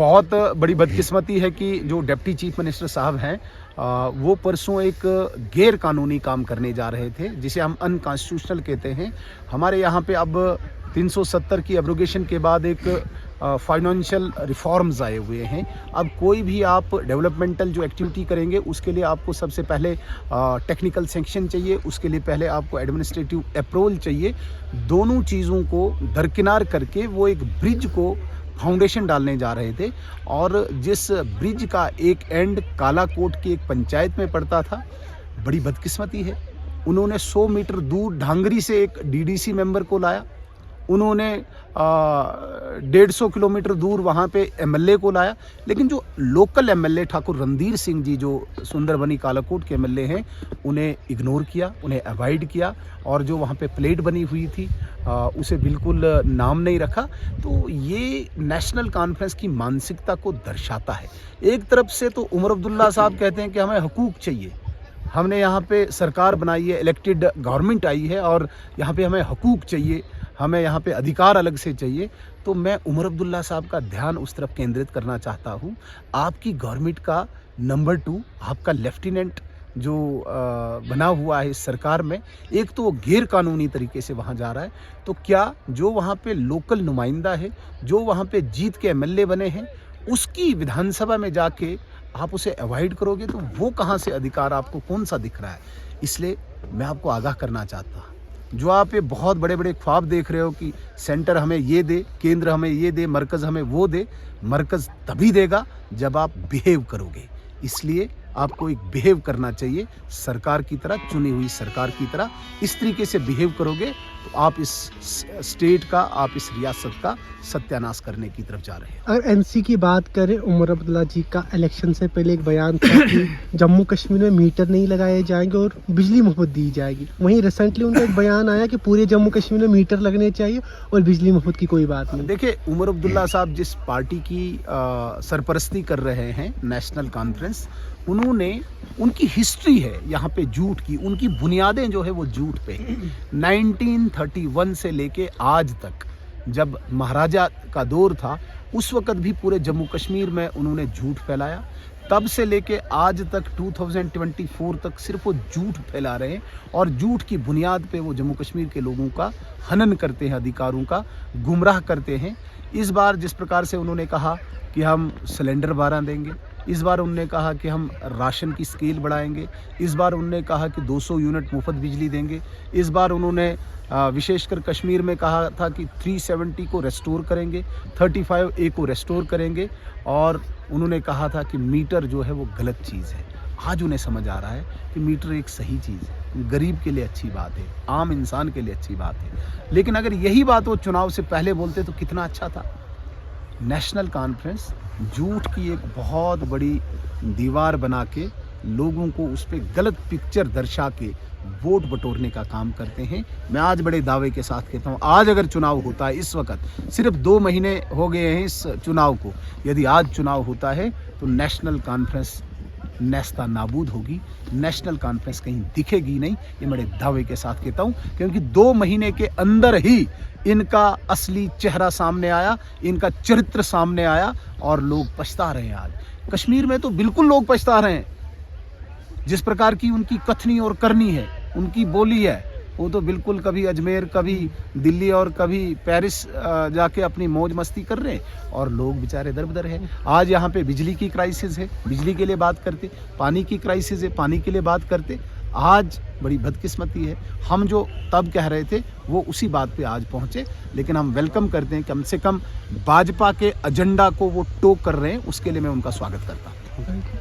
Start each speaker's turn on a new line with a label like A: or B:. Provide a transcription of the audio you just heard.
A: बहुत बड़ी बदकिस्मती है कि जो डिप्टी चीफ मिनिस्टर साहब हैं वो परसों एक गैर कानूनी काम करने जा रहे थे जिसे हम अनकॉन्स्टिट्यूशनल कहते हैं। हमारे यहाँ पे अब 370 की एब्रोगेशन के बाद एक फाइनेंशियल रिफॉर्म्स आए हुए हैं। अब कोई भी आप डेवलपमेंटल जो एक्टिविटी करेंगे उसके लिए आपको सबसे पहले टेक्निकल सैंक्शन चाहिए, उसके लिए पहले आपको एडमिनिस्ट्रेटिव अप्रूवल चाहिए। दोनों चीज़ों को दरकिनार करके वो एक ब्रिज को फाउंडेशन डालने जा रहे थे और जिस ब्रिज का एक एंड कालाकोट की एक पंचायत में पड़ता था, बड़ी बदकिस्मती है उन्होंने 100 मीटर दूर ढांगरी से एक डीडीसी मेंबर को लाया, उन्होंने 150 किलोमीटर दूर वहाँ पे एमएलए को लाया, लेकिन जो लोकल एमएलए ठाकुर रणधीर सिंह जी जो सुंदरबनी कालाकोट के एमएलए हैं उन्हें इग्नोर किया, उन्हें अवॉइड किया और जो वहाँ पे प्लेट बनी हुई थी उसे बिल्कुल नाम नहीं रखा। तो ये नेशनल कॉन्फ्रेंस की मानसिकता को दर्शाता है। एक तरफ से तो उमर अब्दुल्ला साहब कहते हैं कि हमें हकूक़ चाहिए, हमने यहाँ पे सरकार बनाई है, इलेक्टेड गवर्नमेंट आई है और यहाँ पे हमें हकूक़ चाहिए, हमें यहाँ पे अधिकार अलग से चाहिए। तो मैं उमर अब्दुल्ला साहब का ध्यान उस तरफ केंद्रित करना चाहता हूँ। आपकी गवर्नमेंट का नंबर 2 आपका लेफ्टिनेंट जो बना हुआ है इस सरकार में, एक तो वो गैर कानूनी तरीके से वहाँ जा रहा है, तो क्या जो वहाँ पे लोकल नुमाइंदा है, जो वहाँ पे जीत के एमएलए बने हैं, उसकी विधानसभा में जाके आप उसे अवॉइड करोगे तो वो कहाँ से अधिकार आपको कौन सा दिख रहा है। इसलिए मैं आपको आगाह करना चाहता हूँ, जो आप ये बहुत बड़े बड़े ख्वाब देख रहे हो कि सेंटर हमें ये दे, केंद्र हमें ये दे, मरकज़ हमें वो दे, मरकज़ तभी देगा जब आप बिहेव करोगे। इसलिए आपको एक बिहेव करना चाहिए सरकार की तरह, चुनी हुई सरकार की तरह। इस तरीके से बिहेव करोगे तो आप इस स्टेट का, आप इस रियासत का सत्यानाश करने की तरफ जा रहे हैं।
B: अगर एनसी की बात करें, उमर अब्दुल्ला जी का इलेक्शन से पहले एक बयान था कि जम्मू कश्मीर में मीटर नहीं लगाए जाएंगे और बिजली मुफ्त दी जाएगी। वहीं रिसेंटली उनका एक बयान आया कि पूरे जम्मू कश्मीर में मीटर लगने चाहिए और बिजली मुफ्त की कोई बात नहीं।
A: देखिए, उमर अब्दुल्ला साहब जिस पार्टी की सरपरस्ती कर रहे हैं, नेशनल कॉन्फ्रेंस, उन्होंने, उनकी हिस्ट्री है यहाँ पे झूठ की, उनकी बुनियादें जो है वो झूठ पे 1931 से लेके आज तक, जब महाराजा का दौर था उस वक़्त भी पूरे जम्मू कश्मीर में उन्होंने झूठ फैलाया। तब से लेके आज तक 2024 तक सिर्फ वो झूठ फैला रहे हैं और झूठ की बुनियाद पे वो जम्मू कश्मीर के लोगों का हनन करते हैं, अधिकारों का गुमराह करते हैं। इस बार जिस प्रकार से उन्होंने कहा कि हम सिलेंडर 12 देंगे, इस बार उन्होंने कहा कि हम राशन की स्केल बढ़ाएंगे, इस बार उन्होंने कहा कि 200 यूनिट मुफ्त बिजली देंगे, इस बार उन्होंने विशेषकर कश्मीर में कहा था कि 370 को रेस्टोर करेंगे, 35A को रेस्टोर करेंगे और उन्होंने कहा था कि मीटर जो है वो गलत चीज़ है। आज उन्हें समझ आ रहा है कि मीटर एक सही चीज़ है, गरीब के लिए अच्छी बात है, आम इंसान के लिए अच्छी बात है। लेकिन अगर यही बात वो चुनाव से पहले बोलते तो कितना अच्छा था। नेशनल कॉन्फ्रेंस झूठ की एक बहुत बड़ी दीवार बना के लोगों को उस पर गलत पिक्चर दर्शा के वोट बटोरने का काम करते हैं। मैं आज बड़े दावे के साथ कहता हूँ, आज अगर चुनाव होता है, इस वक्त सिर्फ 2 महीने हो गए हैं इस चुनाव को, यदि आज चुनाव होता है तो नेशनल कॉन्फ्रेंस नेस्ता नाबूद होगी, नेशनल कॉन्फ्रेंस कहीं दिखेगी नहीं। ये बड़े दावे के साथ कहता हूँ, क्योंकि 2 महीने के अंदर ही इनका असली चेहरा सामने आया, इनका चरित्र सामने आया और लोग पछता रहे हैं। आज कश्मीर में तो बिल्कुल लोग पछता रहे हैं। जिस प्रकार की उनकी कथनी और करनी है, उनकी बोली है, वो तो बिल्कुल कभी अजमेर, कभी दिल्ली और कभी पेरिस जाके अपनी मौज मस्ती कर रहे हैं और लोग बेचारे दर-बदर हैं। आज यहाँ पे बिजली की क्राइसिस है, बिजली के लिए बात करते, पानी की क्राइसिस है, पानी के लिए बात करते। आज बड़ी बदकिस्मती है, हम जो तब कह रहे थे वो उसी बात पे आज पहुँचे। लेकिन हम वेलकम करते हैं, कम से कम भाजपा के एजेंडा को वो टो कर रहे हैं, उसके लिए मैं उनका स्वागत करता हूँ।